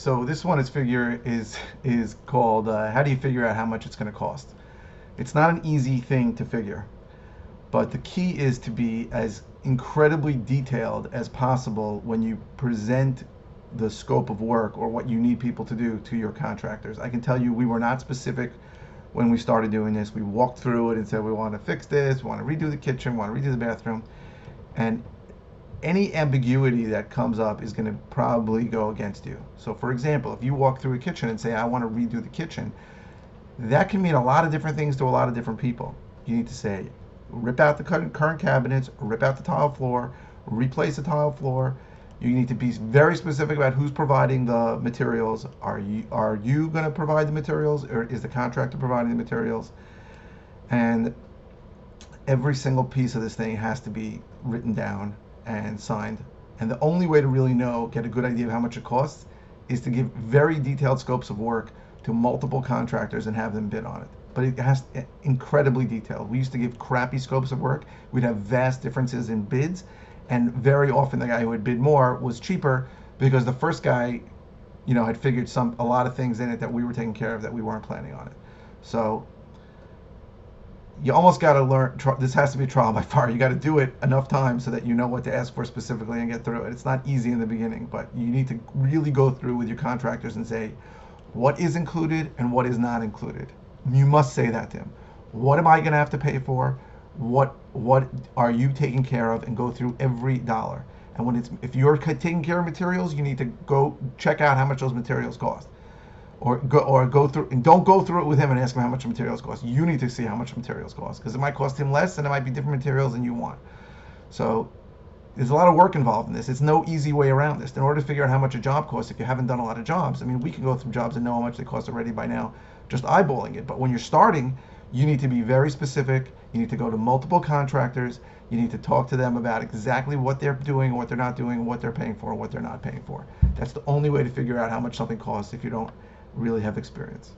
So this one is called how do you figure out how much it's going to cost? It's not an easy thing to figure, but the key is to be as incredibly detailed as possible when you present the scope of work or what you need people to do to your contractors. I can tell you we were not specific when we started doing this. We walked through it and said we want to fix this, we want to redo the kitchen, we want to redo the bathroom, and any ambiguity that comes up is going to probably go against you. So for example, if you walk through a kitchen and say I want to redo the kitchen, that can mean a lot of different things to a lot of different people. You need to say rip out the current cabinets, rip out the tile floor, replace the tile floor. You need to be very specific about who's providing the materials. Are you going to provide the materials, or is the contractor providing the materials? And every single piece of this thing has to be written down and signed. And the only way to really get a good idea of how much it costs, is to give very detailed scopes of work to multiple contractors and have them bid on it. But it has incredibly detailed. We used to give crappy scopes of work. We'd have vast differences in bids, and very often the guy who had bid more was cheaper because the first guy, had figured a lot of things in it that we were taking care of that we weren't planning on it. So you almost got to learn. This has to be trial by fire. You got to do it enough times so that you know what to ask for specifically and get through it. It's not easy in the beginning, but you need to really go through with your contractors and say what is included and what is not included. You must say that to him. What am I going to have to pay for? What are you taking care of? And go through every dollar. And if you're taking care of materials, you need to go check out how much those materials cost. Or go through, and don't go through it with him and ask him how much materials cost. You need to see how much materials cost, because it might cost him less and it might be different materials than you want. So there's a lot of work involved in this. It's no easy way around this. In order to figure out how much a job costs, if you haven't done a lot of jobs, we can go through jobs and know how much they cost already by now, just eyeballing it. But when you're starting, you need to be very specific. You need to go to multiple contractors. You need to talk to them about exactly what they're doing, what they're not doing, what they're paying for, and what they're not paying for. That's the only way to figure out how much something costs if you don't really have experience.